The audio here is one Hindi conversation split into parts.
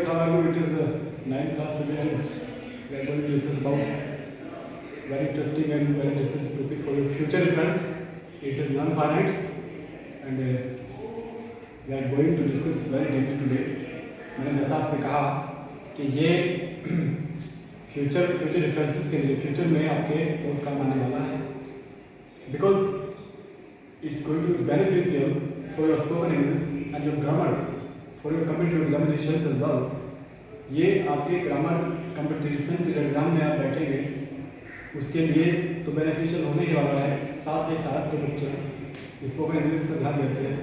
how are you? It is 9th class today and we are going to discuss about very interesting and very interesting topic for your future reference. It is non-finite and we are going to discuss very deeply today. मैंने जैसा आपसे कहा कि ये फ्यूचर रेफरेंसेस के लिए फ्यूचर में आपके बहुत काम आने वाला है, because it's going to be beneficial for your spoken English and your grammar for your competitive examinations as well. ये आपके ग्रामर कंपटीशन के एग्जाम में आप बैठेंगे उसके लिए तो बेनिफिशियल होने ही वाला है। साथ ही साथ जो बच्चे स्पोकन इंग्लिश पर ध्यान देते हैं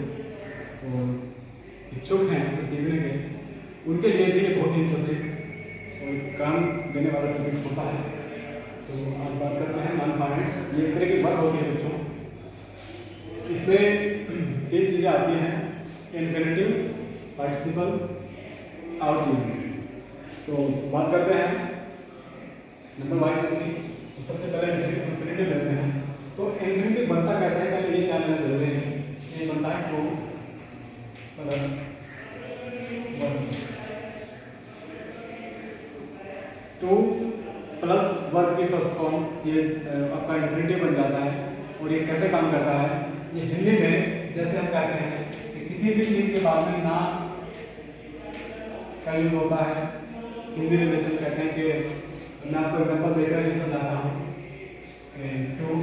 और इच्छुक हैं तो सीखने के, उनके लिए भी ये बहुत ही इंटरेस्टिंग और काम देने वाला टॉपिक होता है। तो आज बात करते हैं नॉन-फाइनाइट्स। ये तरह की बात होती है बच्चों, इसमें 3 चीज़ें आती हैं, इन्फिनेटिव, पार्टिसिपल और जीवन। तो बात करते हैं नंबर वाइज अपनी। सबसे पहले इन्फिनेटिव लेते हैं। तो इन्फिनेटिव बनता कैसा है, पहले ये जानना जरूरी है। ये बनता है 2 + 1 2 + वर्ग की फर्स्ट फॉर्म, ये आपका इन्फिनेटिव बन जाता है। और ये कैसे काम करता है, ये हिंदी में जैसे हम कहते हैं कि किसी भी चीज़ के बाद में ना का यूज होता है। हिंदी में जैसे कहते हैं कि मैं आपको एग्जाम्पल देकर ये समझाता हूँ। 2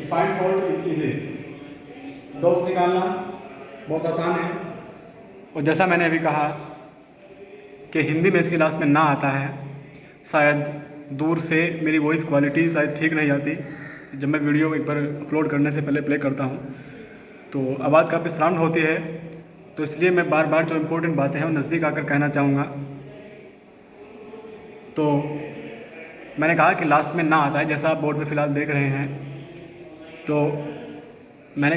फाइंड फॉल्ट इज इजी। दोस्त निकालना बहुत आसान है। और जैसा मैंने अभी कहा कि हिंदी में इसकी लास्ट में ना आता है, शायद दूर से मेरी वॉइस क्वालिटी शायद ठीक नहीं आती जब मैं वीडियो एक बार अपलोड करने से पहले प्ले करता हूँ, तो आवाज़ काफ़ी साउंड होती है। तो इसलिए मैं बार बार जो इम्पोर्टेंट बातें हैं वो नज़दीक आकर कहना चाहूँगा। तो मैंने कहा कि लास्ट में ना आता है, जैसा आप बोर्ड पे फ़िलहाल देख रहे हैं। तो मैंने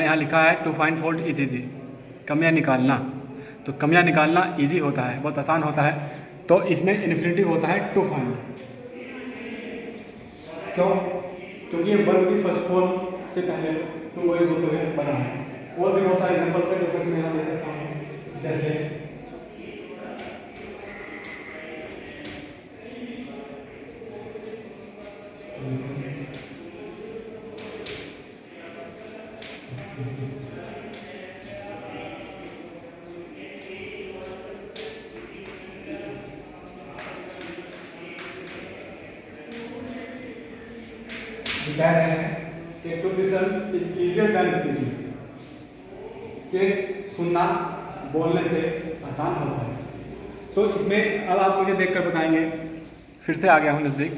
यहाँ लिखा है to find fault is easy, कमियाँ निकालना। तो कमियाँ निकालना इजी होता है, बहुत आसान होता है। तो इसमें इन्फिनेटिव होता है टू फाइंड। क्यों? क्योंकि ये वर्ब की फर्स्ट फॉर्म से पहले टू वर्ड होते हुए बना है। और भी बहुत सारे एग्जाम्पल्स है जैसे कि मैं यहाँ दे सकता हूँ, जैसे कह रहे हैं कि to listen is easier than speaking, कि सुनना बोलने से आसान होता है। तो इसमें अब आप मुझे देखकर बताएंगे, फिर से आ गया हूँ नज़दीक,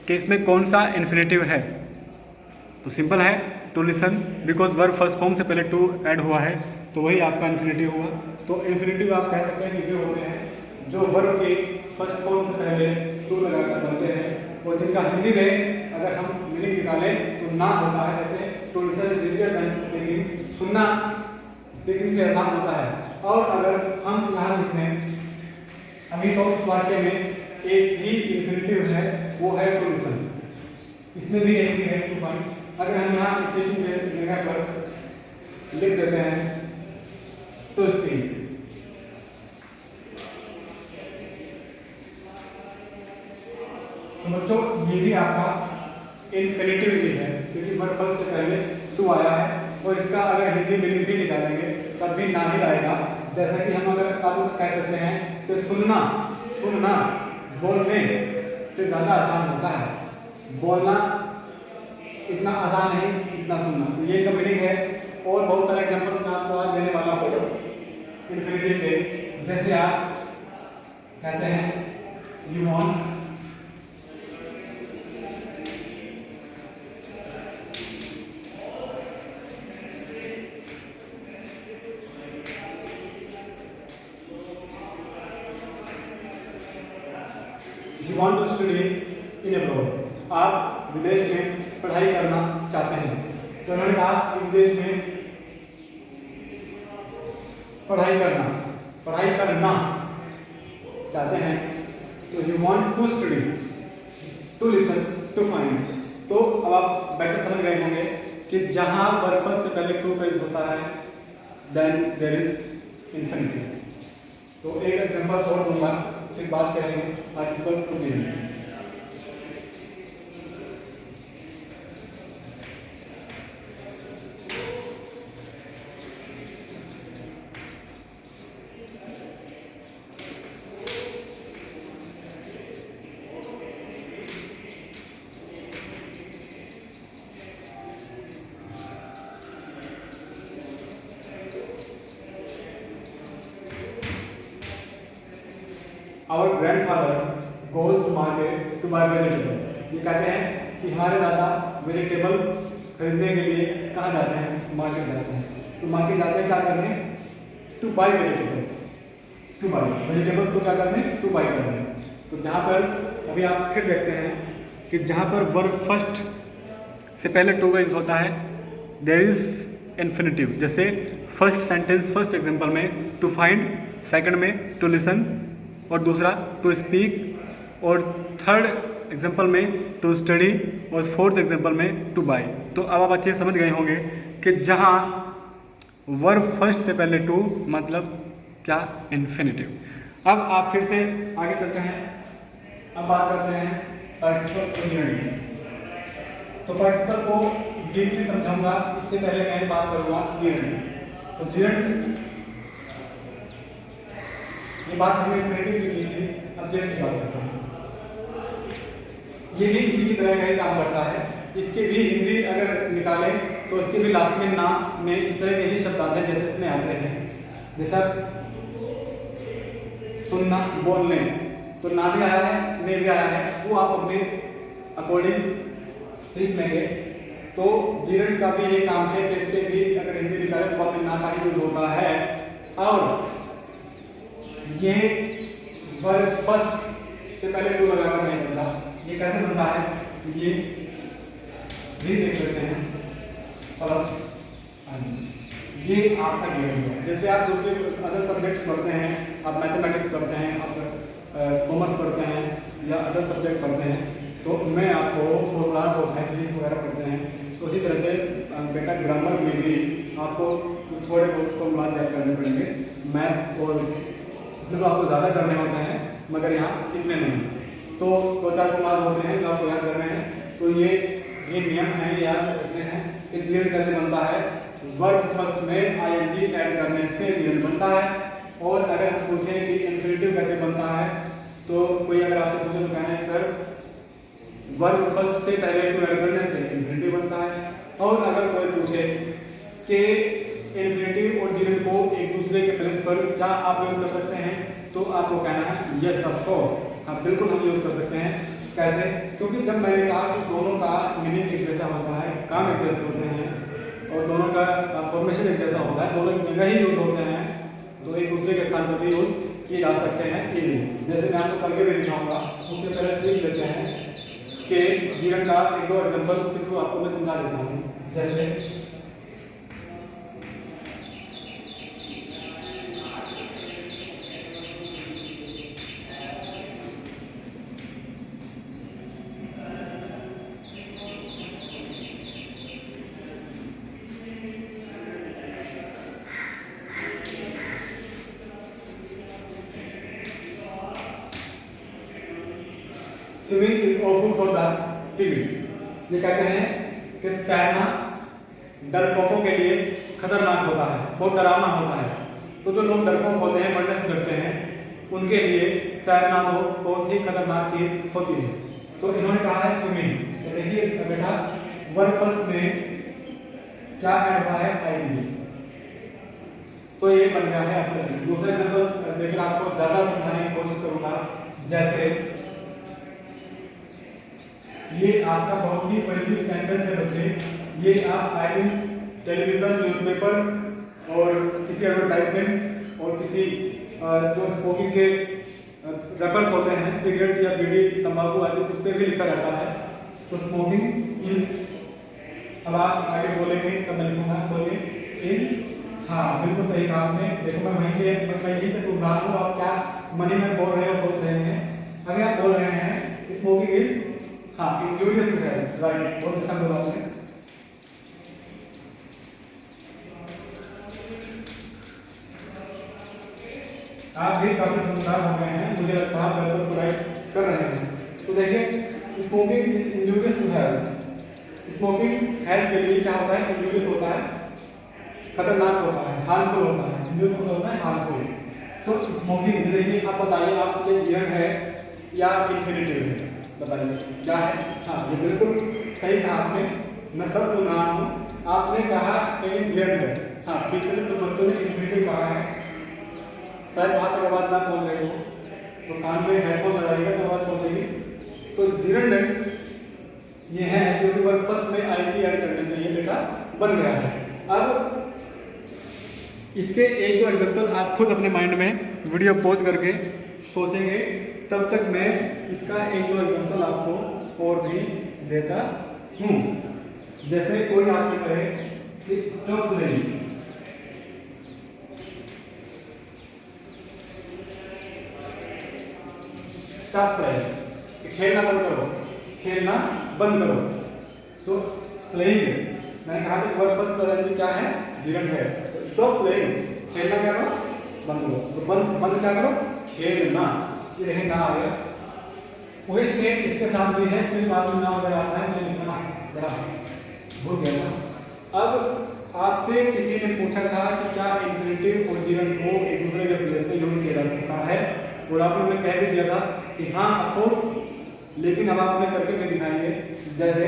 कि इसमें कौन सा इन्फिनेटिव है। तो सिंपल है to listen, because verb first form से पहले टू ऐड हुआ है, तो वही आपका इन्फिनेटिव हुआ। तो इन्फिनेटिव आप कह सकते हैं कि जो होते हैं जो वर्ब के फर्स्ट फॉर्म से पहले टू लगाकर बनते हैं, और जिनका हिंदी में अगर हम मीनिंग निकालें तो ना होता है। जैसे to listen is easier than speaking, सुनना स्पीकिंग से आसान होता है। और अगर हम यहाँ लिखें अभी तो इस वाक्य में एक ही इन्फिनेटिव है, वो है टू लिसन। इसमें भी एक ही है टू फाइंड। अगर हम यहाँ स्पीकिंग के जगह पर लिख देते हैं टू स्पीक, तो बच्चों ये भी आपका इन्फिनेटिव ही है, क्योंकि वर्ब फर्स्ट से पहले टू आया है। और इसका अगर हिंदी मीनिंग भी निकालेंगे तब भी ना ही आएगा। जैसा कि हम अगर अब कह सकते हैं कि सुनना बोलने से ज़्यादा आसान होता है। बोलना इतना आसान नहीं इतना सुनना, तो ये का मीनिंग है। और बहुत सारे एग्जाम्पल्स मैं आपको आज देने वाला हूँ इन्फिनेटिव से। जैसे आप कहते हैं you want, you want to study in abroad, आप विदेश में पढ़ाई करना चाहते हैं। तो उन्होंने कहा विदेश में पढ़ाई करना, पढ़ाई करना चाहते हैं, तो you want to study, to listen, to find. तो अब आप बेटर समझ गए होंगे कि जहां पर्पस से पहले टू का यूज होता है देन देयर इज इंफिनिटी। तो एक एग्जांपल और दूंगा, फिर बात करेंगे participle to be. Our grandfather goes to market to buy vegetables। ये कहते हैं कि हमारे दादा वेजिटेबल खरीदने के लिए कहाँ जाते हैं? मार्केट जाते हैं। तो मार्केट जाते हैं क्या करने? Two by vegetables, two by vegetables को क्या करने? टू बाई करने। तो जहाँ पर अभी आप फिर देखते हैं कि जहाँ पर वर्ब फर्स्ट से पहले टू का यूज होता है देयर इज इन्फिनिटिव। जैसे फर्स्ट सेंटेंस फर्स्ट एग्जांपल में टू फाइंड, सेकंड में टू लिसन और दूसरा टू स्पीक और थर्ड एग्जांपल में टू स्टडी और फोर्थ एग्जांपल में टू बाई। तो अब आप अच्छे समझ गए होंगे कि जहाँ वर्ब फर्स्ट से पहले टू मतलब क्या? इन्फिनिटिव। अब आप फिर से आगे चलते हैं, अब बात करते हैं पार्टिसिपल जीरेंट। तो पार्टिसिपल को डीपली समझाऊंगा, इससे पहले मैं बात करूंगा जीरेंट। तो जीरेंट ये बात हमने इन्फिनिटिव की थी, अब जेरेंट की बात करते हैं। ये भी इसी की तरह का ही काम करता है। इसके भी हिंदी अगर निकालें तो इसके भी लास्ट में ना में इस तरह के ही शब्द आते हैं जैसे इसमें आते हैं। जैसा सुनना, बोलने, तो ना भी आया है, में भी आया है, वो आप अपने अकॉर्डिंग सीख लेंगे। तो जीरेंट का भी ये काम है कि इसके भी अगर हिंदी निकालें तो अपने ना का ही यूज होता है। और ये वर्ब फर्स्ट से पहले टू लगाकर नहीं बनता। ये कैसे बनता है? ये भी देख लेते हैं। प्लस ये आपका गिवन है। जैसे आप दूसरे अदर सब्जेक्ट्स पढ़ते हैं, आप मैथमेटिक्स पढ़ते हैं, आप कॉमर्स पढ़ते हैं या अदर सब्जेक्ट पढ़ते हैं, तो मैं आपको फॉर्मूलाज और फिजिक्स वगैरह पढ़ते हैं, तो उसी तरह से बेटा ग्रामर में भी आपको थोड़े बहुत फॉर्मूलाज याद करने पड़ेंगे। मैथ और मतलब आपको ज़्यादा करने होते हैं, मगर यहाँ इतने नहीं। तो दो चार फॉर्मूलाज होते हैं जो आपको याद करने हैं। तो ये नियम है, याद रखने हैं कि जीरेंट कैसे बनता है। वर्ब फर्स्ट में आईएनजी ऐड करने से जीरेंट बनता है। और अगर हम पूछें कि इन्फिनिटिव कैसे बनता है, तो कोई अगर आपसे पूछे तो कहना है सर वर्ब फर्स्ट से पहले टू ऐड करने से इन्फिनिटिव बनता है। और अगर कोई पूछे कि इन्फिनिटिव और जीरेंट को एक दूसरे के प्लेस पर क्या आप यूज कर सकते हैं, तो आपको कहना है यस ऑफ कोर्स, हाँ बिल्कुल हम यूज कर सकते हैं। कैसे? क्योंकि जब मैंने कहा कि दोनों का मीनिंग एक जैसा होता है, काम एक जैसे होते हैं और दोनों का फॉर्मेशन एक जैसा होता है, दोनों जगह ही यूज होते हैं, तो एक दूसरे के स्थान पर भी यूज किए जा सकते हैं इजीली। जैसे मैं आपको करके भी दिखाऊंगा, उससे पहले सीख लेते हैं कि जीरेंट का एक दो एग्जाम्पल्स के थ्रू आपको मैं समझा देता हूँ। जैसे swimming is awful for the timid. ये कहते हैं कि तैरना डरपोकों के लिए खतरनाक होता है, बहुत डरावना होता है। तो जो लोग डरपोक होते हैं, मरने से डरते हैं, उनके लिए तैरना तो बहुत ही खतरनाक चीज होती है। तो इन्होंने कहा है स्विमिंग। तो देखिए बेटा वर्ब फर्स्ट में क्या ऐड हुआ है? आईएनजी। तो ये बन गया है आपका। दूसरा एग्जांपल देखिए, आपको ज्यादा समझाने की कोशिश करूंगा। जैसे ये आपका बहुत ही परिचित सेंटेंस है बच्चे। ये आप आई टेलीविजन, न्यूज़पेपर और किसी एडवर्टाइजमेंट और किसी जो स्मोकिंग के रैपर्स होते हैं, सिगरेट या बीड़ी, तंबाकू आदि, उस पर भी लिखा रहता है। तो स्मोकिंग इज, अब आप आगे बोलेंगे तब मैं लिखूंगा, बोलिए इन हाँ बिल्कुल सही कहा आपने। देखो मैं मैं यहीं से सुन रहा हूँ, आप क्या मनी में बोल रहे हो, सोच रहे हैं। अभी आप बोल रहे हैं स्मोकिंग इज हाँ इंजूरियस टू हेल्थ, राइट, बहुत अच्छा बोला आपने। आप भी काफी समझदार हो गए हैं, मुझे लगता है बिल्कुल को राइट कर रहे हैं। तो देखिए smoking injurious to health, smoking health के लिए क्या होता है, इंजूरियस होता है, खतरनाक होता है, हार्मफुल होता है, इंजूरियस होता है हार्मफुल। तो स्मोकिंग देखिए, आप बताइए आप ये जीवन है या इन्फिनिटिव है, बताइए क्या है। हाँ ये बिल्कुल सही कहा आपने, मैं सब सुन रहा हूँ। आपने कहा कि ये जीवन है, हाँ पिछले तो बच्चों ने इन्फिनिटिव कहा है, शायद वहाँ तक आवाज़ ना पहुँच रही हो, तो कान में हेडफोन लगाइएगा तो आवाज़ पहुँचेगी। तो जीरण ये है जो कि वर्कफोर्स में आईटी ऐड करने से ये बेटा बन गया है। अब इसके एक दो एग्जांपल आप खुद अपने माइंड में वीडियो पॉज करके सोचेंगे, तब तक मैं इसका एक दो एग्जांपल आपको और भी देता हूँ। जैसे कोई आपसे कहे कि स्टॉप प्लेइंग, स्टॉप प्लेइंग, खेलना बंद करो, खेलना बंद करो। तो प्लेइंग मैंने कहा कि वर्ड फर्स्ट प्रेजेंट क्या है, जीवन है। स्टॉप प्लेइंग, खेलना क्या करो, बंद करो। तो बंद क्या करो, खेलना। ये देखें कहाँ आ गया, वही सेम इसके साथ भी है, इसमें बाद में नाम अगर आता है मैं लिखना जरा भूल गया था। अब आपसे किसी ने पूछा था कि क्या इंफिनिटिव और जीवन को एक दूसरे के प्लेस पे यूज किया जा सकता है, और आपने कह भी दिया था कि हाँ अफकोर्स, लेकिन अब आपने करके भी दिखाएंगे। जैसे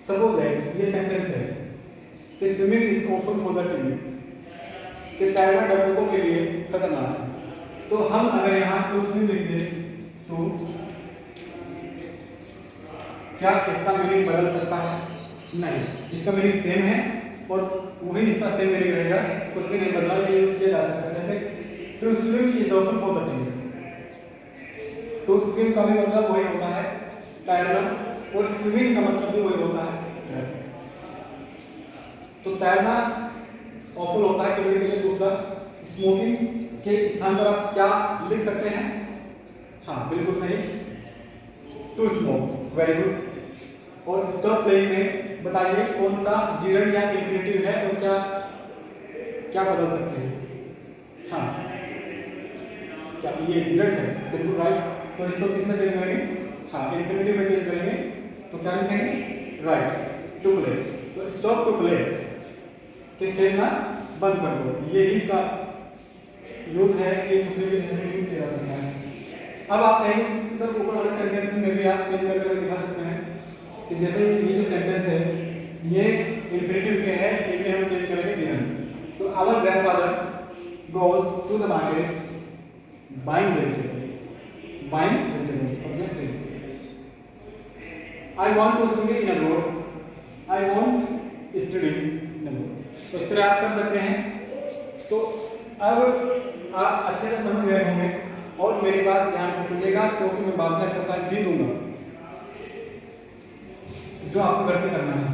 सपोज दैट ये सेंटेंस है कि swimming is also for the team, कि तैरना डरपोकों के लिए खतरनाक है। तो हम अगर यहाँ टू स्विम लिख दें तो क्या इसका मीनिंग बदल सकता है? नहीं, इसका मीनिंग सेम है और वही इसका सेम मीनिंग रहेगा, कुछ भी नहीं बदला, ये किया जा सकता है। जैसे to swim is also for the team, to swim का भी मतलब वही होता है तैरना, और स्विमिंग का मतलब भी वही होता है। तो तैरना ऑफुल होता है के लिए। दूसरा स्मोकिंग के स्थान पर आप क्या लिख सकते हैं? हाँ बिल्कुल सही, टू स्मोक, वेरी गुड। और स्टॉप प्लेइंग में बताइए कौन सा जीरण या इंफिनिटिव है और क्या क्या बदल सकते हैं? हाँ क्या ये जीरण है, बिल्कुल राइट। तो इसको किसमें चेंज करेंगे? हाँ इंफिनिटिव में चेंज करेंगे, तो क्या लिखेंगे? Right, to play. तो स्टॉप टू प्ले, कि खेलना बंद कर दो, ये ही इसका यूज है, ये दूसरे के लिए यूज किया जा सकता है। अब आप कहेंगे सर ऊपर वाले सेंटेंस में भी आप चेंज करके दिखा सकते हैं कि जैसे ये जो सेंटेंस है ये इंफिनिटिव के है, इनमें हम चेंज करेंगे गिवन। तो our grandfather goes to the market buying vegetables, buying vegetables, subject है। I want to study in a road, I want study in a road. तो इस तरह आप कर सकते हैं। तो अब आप अच्छे से समझ गए होंगे, और मेरी बात ध्यान से सुनिएगा क्योंकि मैं बाद में एक्सरसाइज भी दूंगा जो आपको घर से करना है।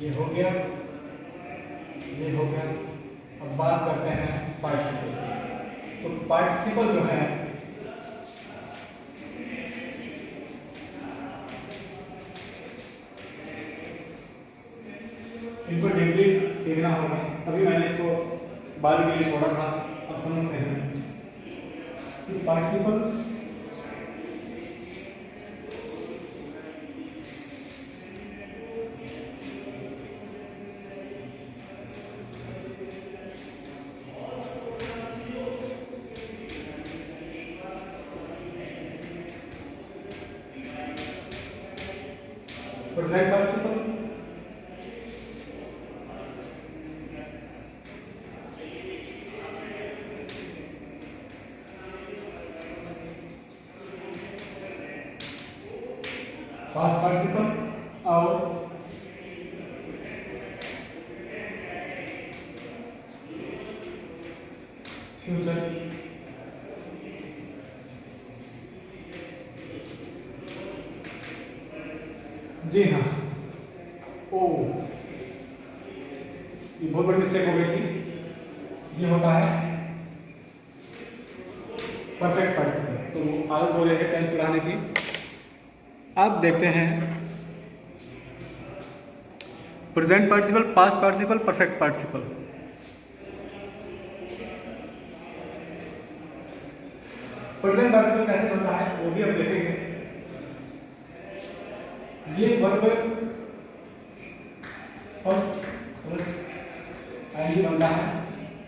ये हो गया, ये हो गया। अब बात करते हैं पार्टिसिपल। तो पार्टिसिपल जो है इनको डीपली सीखना होगा, तभी मैंने इसको बाद के लिए छोड़ा था। अब समझते हैं कि participle present participle, past participle और फ्यूचर। जी हाँ, ओ ये बहुत बड़ी मिस्टेक हो गई थी। ये होता है परफेक्ट पार्टिसिपल। तो आदत हो रही है टेंस पढ़ाने की। अब देखते हैं present participle, past participle, perfect participle. Present participle कैसे बनता है वो भी हम देखेंगे। ये वर्ब फर्स्ट आईएनजी बनता है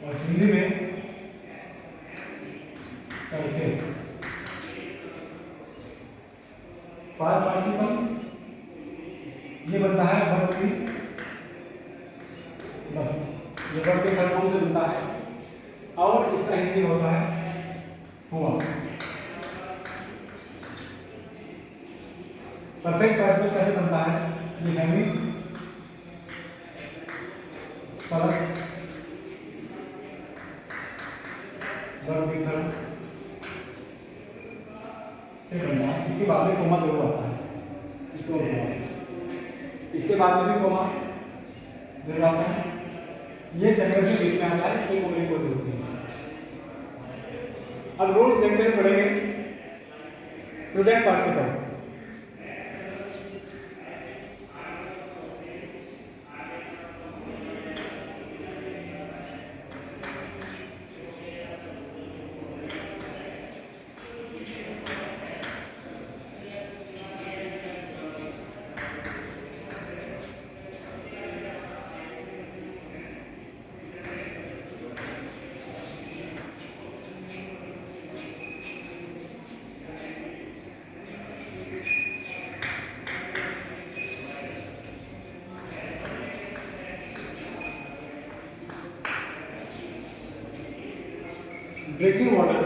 और हिंदी में करके। पास्ट पार्टिसिपल ये बनता है वर्ब की, बस ये वर्ब के थर्ड फॉर्म से बनता है और इसका हिंदी होता है हुआ। परफेक्ट पार्टिसिपल कैसे बनता है? ये हैविंग प्लस वर्ब की थर्ड से बनता है। इसके बाद में कोमा जरूर आता है, इसके बाद में भी कोमा जरूर आता है। ये सेंटेंस के बीच में आता है, इसको कोमा की कोई जरूरत नहीं है। अब रूल्स देखते हुए पढ़ेंगे। Present participle drinking water,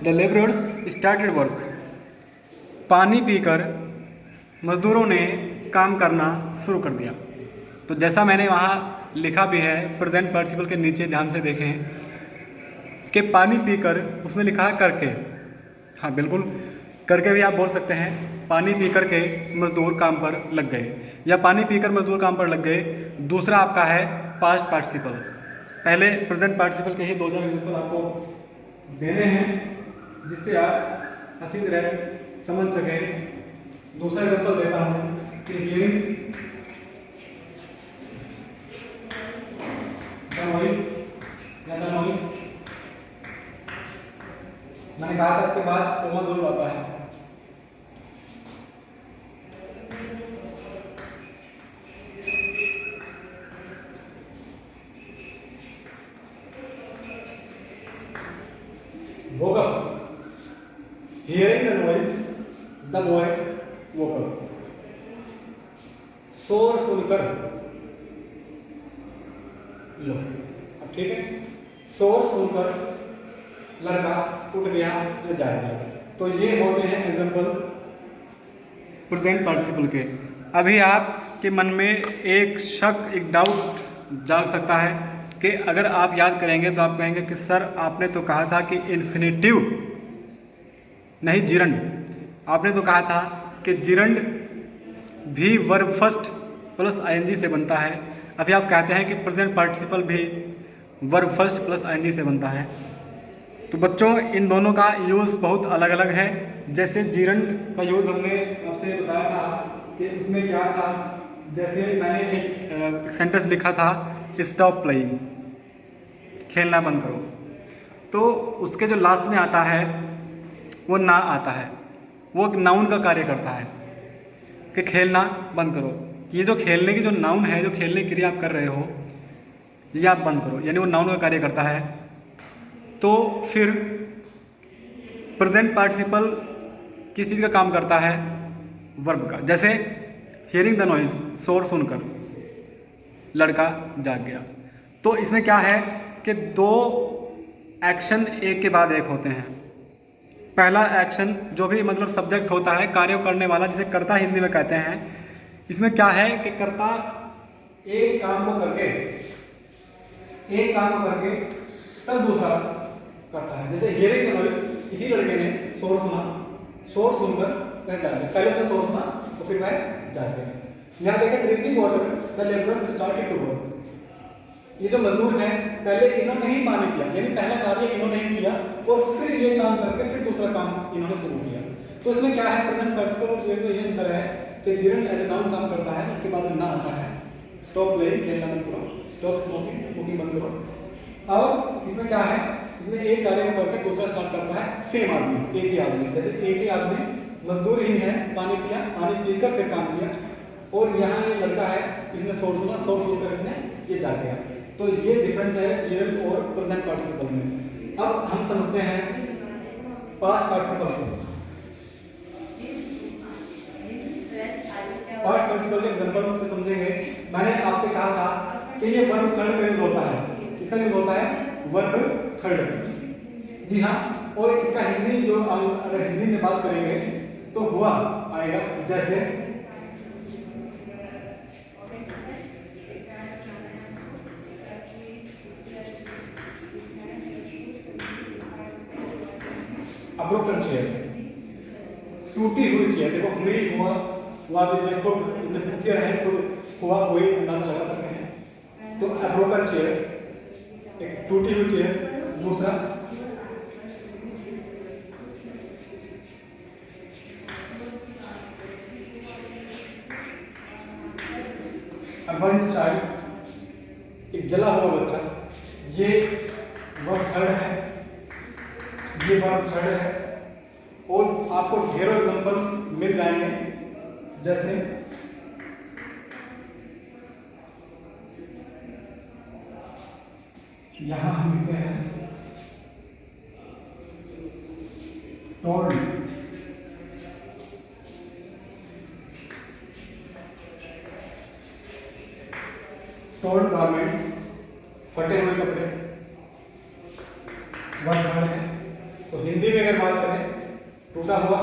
the labourers started work. पानी पीकर मजदूरों ने काम करना शुरू कर दिया। तो जैसा मैंने वहाँ लिखा भी है प्रेजेंट पार्टिसिपल के नीचे, ध्यान से देखें कि पानी पीकर, उसमें लिखा है करके। हाँ बिल्कुल, करके भी आप बोल सकते हैं। पानी पीकर के मजदूर काम पर लग गए, या पानी पीकर मजदूर काम पर लग गए। दूसरा आपका है पास्ट पार्टिसिपल। पहले प्रेजेंट पार्टिसिपल के ही 2-4 एग्जाम्पल आपको देने हैं जिससे आप अच्छी तरह समझ सकें। दूसरा एग्जाम्पल देता हूँ कि हियरिंग द नॉइज या द नॉइज। मैंने कहा था इसके बाद कोमा जरूर आता है। woke up, hearing the noise, the boy woke up. शोर सुनकर, लो अब ठीक है, शोर सुनकर लड़का उठ गया या जाग गया। तो ये होते हैं एग्जाम्पल प्रेजेंट पार्टिसिपल के। अभी आपके मन में एक शक, एक डाउट जाग सकता है कि अगर आप याद करेंगे तो आप कहेंगे कि सर आपने तो कहा था कि इन्फिनेटिव नहीं जिरंड। आपने तो कहा था कि जिरंड भी वर्ब फर्स्ट प्लस आईएनजी से बनता है। अभी आप कहते हैं कि प्रेजेंट पार्टिसिपल भी वर्ब फर्स्ट प्लस आईएनजी से बनता है। तो बच्चों इन दोनों का यूज़ बहुत अलग अलग है। जैसे जिरंड का यूज़ हमने आपसे बताया था कि उसमें क्या था। जैसे मैंने एक सेंटेंस लिखा था स्टॉप प्लेइंग, खेलना बंद करो। तो उसके जो लास्ट में आता है वो ना आता है, वो एक नाउन का कार्य करता है कि खेलना बंद करो। ये जो खेलने की जो नाउन है, जो खेलने की क्रिया आप कर रहे हो, ये आप बंद करो, यानी वो नाउन का कार्य करता है। तो फिर प्रेजेंट पार्टिसिपल किस चीज़ का काम करता है? वर्ब का। जैसे हियरिंग द नॉइज, शोर सुनकर लड़का जाग गया। तो इसमें क्या है कि दो एक्शन एक के बाद एक होते हैं। पहला एक्शन जो भी मतलब सब्जेक्ट होता है, कार्य करने वाला, जिसे कर्ता हिंदी में कहते हैं। इसमें क्या है कि कर्ता एक काम को करके तब दूसरा करता है। जैसे हियरिंग द नॉइज, किसी लड़के ने शोर सुना, शोर सुनकर वह जाग गया। पहले उसने शोर सुना तो फिर वह जाग गया। यहाँ देखें drinking water the labourers started to work. ये जो मजदूर हैं पहले इन्होंने ही पानी पिया, यानी पहला कार्य इन्होंने ही किया और फिर ये काम करके फिर दूसरा काम इन्होंने शुरू किया। तो इसमें क्या है, प्रेजेंट पार्टिसिपल तो ये अंतर है कि डिडंट एज ए नाउन काम करता है, उसके बाद में ना आता है स्टॉप प्लेइंग, खेलना बंद करो, स्टॉप स्मोकिंग, स्मोकिंग बंद करो। और इसमें क्या है, इसमें एक कार्य को करके दूसरा स्टार्ट करता है सेम आदमी, एक ही आदमी। जैसे एक ही आदमी मजदूर ही है, पानी पिया, पानी पीकर फिर काम किया। और यहाँ ये लड़का है, इसने शोर सुना, शोर सुनकर इसने ये जाग गया। तो ये डिफरेंस है चिल्ड्रन और प्रेजेंट पार्टिसिपल में। अब हम समझते हैं पास्ट पार्टिसिपल को। पास्ट पार्टिसिपल के एग्जांपल से समझेंगे। मैंने आपसे कहा था कि ये वर्ब थर्ड का यूज होता है। किसका यूज होता है? Verb third. जी हाँ। और इसका हिंदी जो अगर हिंदी में बात करेंगे तो हुआ आएगा। जैसे ब्रोकन चेयर, टूटी हुई चेयर। देखो हुई, हुआ, हुआ भी देखो इतने सिंसियर है, खुद हुआ हुई अंदाजा लगा सकते हैं। तो ब्रोकन चेयर, एक टूटी हुई चेयर। दूसरा बर्न्ड चाइल्ड, एक जला हुआ बच्चा। ये वर्ब थर्ड है, ये वर्ब थर्ड है। और आपको ढेरों एग्जांपल्स मिल जाएंगे। जैसे यहां हम लिखते हैं टोल्ड, टोल्ड गारमेंट्स, फटे हुए कपड़े, वर्ब थर्ड है। तो हिंदी में अगर बात करें, टूटा हुआ,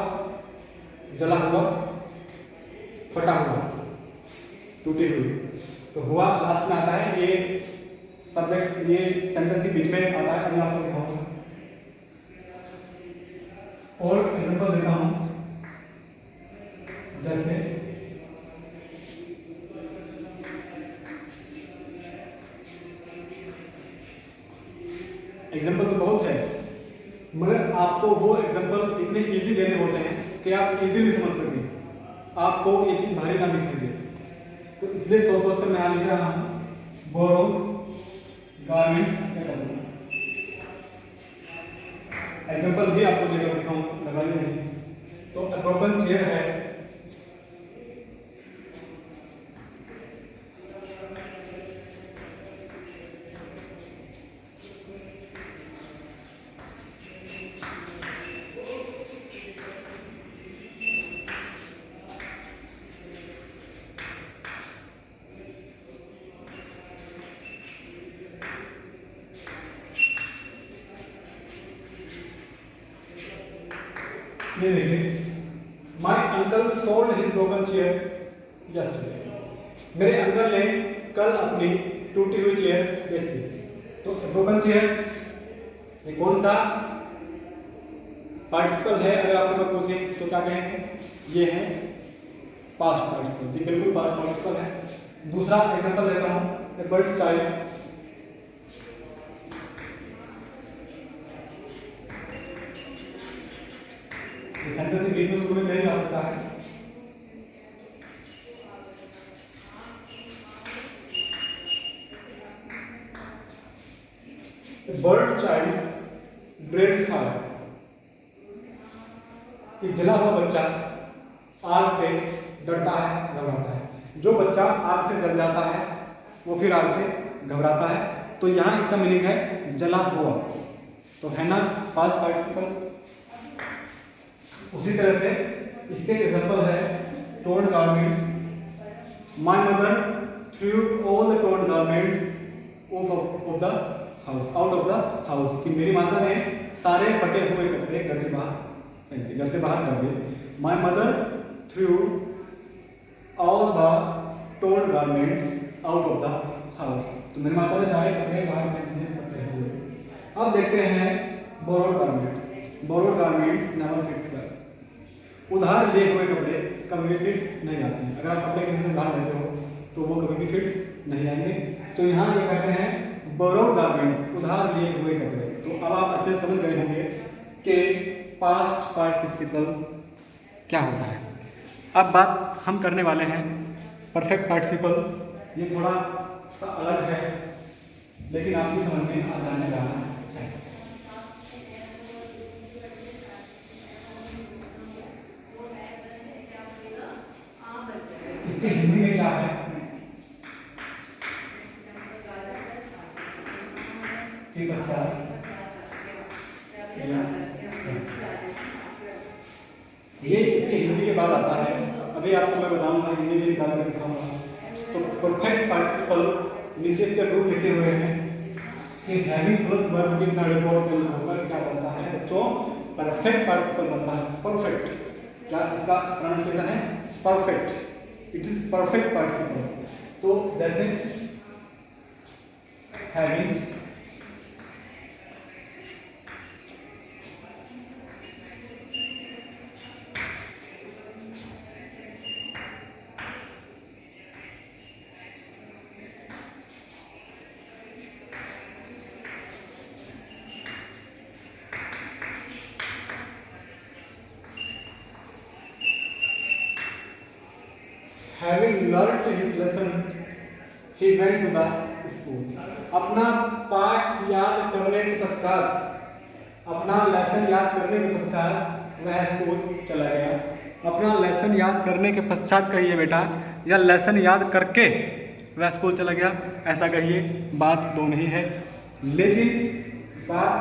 जला हुआ, फटा हुआ, टूटी हुई। तो हुआ लास्ट में आता है, ये सब्जेक्ट, ये सेंटेंस के बीच में आता है। अभी आपको दिखाऊंगा और एग्जांपल देता हूं। जैसे एग्जांपल तो बहुत है, मगर आपको वो एग्जांपल इतने इजी देने होते हैं कि आप इजीली समझ सकें, आपको ये चीज भारी ना दिखाई दे। तो इसलिए सोच सोच कर मैं यहाँ लिख रहा हूँ बोरो गारमेंट्स। एग्जांपल भी आपको देकर दिखाऊं, लगाइए नहीं। तो ब्रोकन चेयर है, ये देखिए my uncle sold his broken chair yesterday. मेरे अंकल ने कल अपनी टूटी हुई चेयर बेच दी। तो ब्रोकन चेयर ये कौन सा पार्टिसिपल है? अगर आपसे कोई पूछे तो क्या कहेंगे? ये है पास्ट पार्टिसिपल। जी बिल्कुल पास्ट पार्टिसिपल है। दूसरा एग्जांपल देता हूं, ए बर्ड चाइल्ड, सेंटेंस के बीच में शुरू में नहीं आ सकता है। बर्ड चाइल्ड ब्रेड्स फायर, एक जला हुआ बच्चा आग से डरता है, घबराता है। जो बच्चा आग से डर जाता है वो फिर आग से घबराता है। तो यहाँ इसका मीनिंग है जला हुआ। तो है ना पास्ट पार्टिसिपल। उसी तरह से इसके एग्जांपल है torn garments. My mother through all the torn garments out of the house, कि मेरी माता ने सारे फटे हुए कपड़े घर से बाहर कर दिए। My mother through all the torn garments out of the house, तो मेरी माता ने सारे कपड़े बाहर फेंक दिए, फटे हुए। अब देखते हैं borrowed garments. Borrowed garments never fit well. उधार लिए हुए कपड़े कभी भी फिट नहीं आते हैं। अगर आप कपड़े किसी से उधार लेते हो तो वो कभी भी फिट नहीं आएंगे। तो यहाँ ये कहते हैं बोरोड गारमेंट्स, उधार लिए हुए कपड़े। तो अब आप अच्छे से समझ गए होंगे कि पास्ट पार्टिसिपल क्या होता है। अब बात हम करने वाले हैं परफेक्ट पार्टिसिपल। ये थोड़ा सा अलग है लेकिन आपकी समझ में आ जाने वाला है। इसके हिंदी में क्या है? ठीक है सर, ये इसके हिंदी के बाद आता है। अभी आपको मैं बताऊंगा, हिंदी में निकाल कर दिखाऊंगा। तो परफेक्ट पार्टिसिपल नीचे इसके रूप लिखे हुए हैं कि हैविंग प्लस वर्ब की थर्ड फॉर्म में होकर क्या बनता है बच्चों? परफेक्ट पार्टिसिपल बनता है। परफेक्ट, क्या इसका प्रोनाउंसिएशन है? Perfect. It is perfect participle. तो जैसे having having learned his lesson he went to the school। अपना पाठ याद करने के पश्चात, अपना लेसन याद करने के पश्चात वह स्कूल चला गया। अपना लेसन याद करने के पश्चात कहिए बेटा, या लेसन याद करके वह स्कूल चला गया, ऐसा कहिए। बात दो नहीं है, लेकिन बात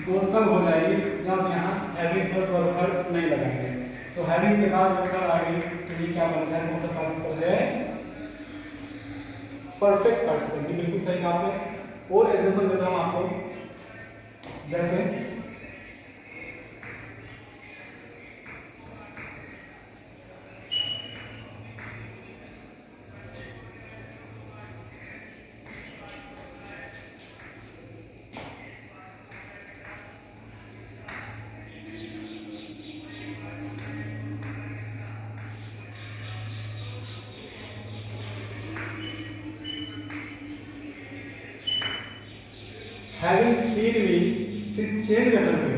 दो तब हो जाएगी जब यहाँ हैविंग प्लस वर्ब नहीं लगाएंगे। तो हैविंग के बाद वर्ब आ गई तो ये क्या बनता है? कौन सा पार्टिसिपल है? Perfect participle. जी बिल्कुल सही कहा आपने। और एग्जांपल देता हूँ आपको, जैसे Having seen me, she changed her way।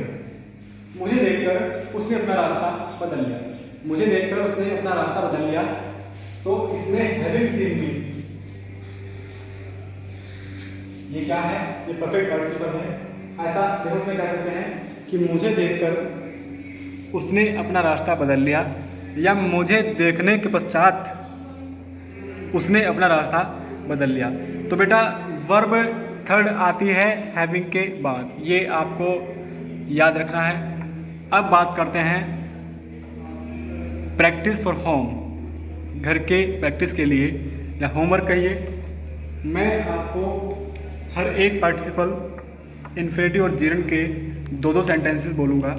मुझे देखकर उसने अपना रास्ता बदल लिया। मुझे देखकर उसने अपना रास्ता बदल लिया। तो इसमें having seen me, ये क्या है? ये परफेक्ट पार्टिसिपल है। ऐसा देखो उसमें कह सकते हैं कि मुझे देखकर उसने अपना रास्ता बदल लिया, या मुझे देखने के पश्चात उसने अपना रास्ता बदल लिया। तो बेटा वर्ब थर्ड आती है हैविंग के बाद, ये आपको याद रखना है। अब बात करते हैं प्रैक्टिस फॉर होम, घर के प्रैक्टिस के लिए या होमवर्क कहिए। मैं आपको हर एक पार्टिसिपल इन्फिनेटिव और जीरंड के दो दो सेंटेंसेस बोलूँगा।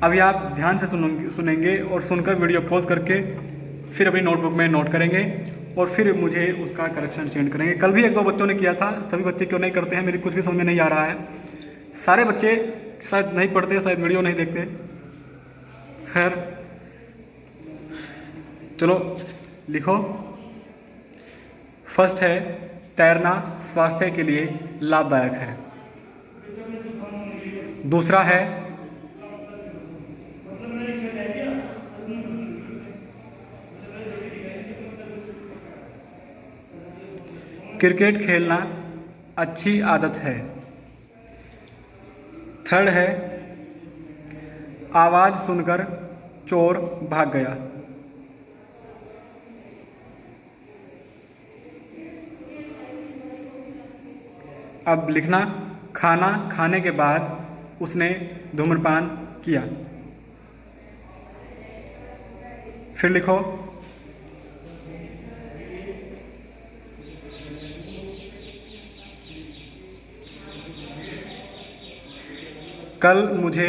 अभी आप ध्यान से सुनेंगे और सुनकर वीडियो पॉज करके फिर अपनी नोटबुक में नोट करेंगे और फिर मुझे उसका करेक्शन सेंड करेंगे। कल भी एक दो बच्चों ने किया था, सभी बच्चे क्यों नहीं करते हैं मेरी कुछ भी समझ में नहीं आ रहा है। सारे बच्चे शायद नहीं पढ़ते, शायद वीडियो नहीं देखते। खैर चलो लिखो। फर्स्ट है तैरना स्वास्थ्य के लिए लाभदायक है। दूसरा है क्रिकेट खेलना अच्छी आदत है। थर्ड है आवाज़ सुनकर चोर भाग गया। अब लिखना, खाना खाने के बाद उसने धूम्रपान किया। फिर लिखो कल मुझे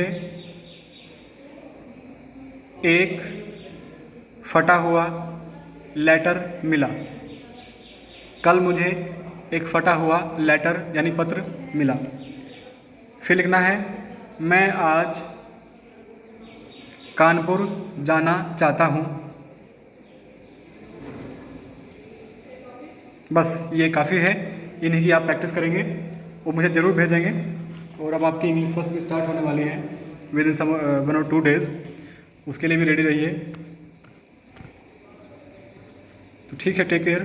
एक फटा हुआ लेटर मिला। कल मुझे एक फटा हुआ लेटर यानी पत्र मिला। फिर लिखना है मैं आज कानपुर जाना चाहता हूँ। बस ये काफ़ी है, इन्हीं की आप प्रैक्टिस करेंगे और मुझे ज़रूर भेजेंगे। और अब आपकी इंग्लिश फर्स्ट भी स्टार्ट होने वाली है विद इन सम 1 और 2 डेज़, उसके लिए भी रेडी रहिए। तो ठीक है, टेक केयर।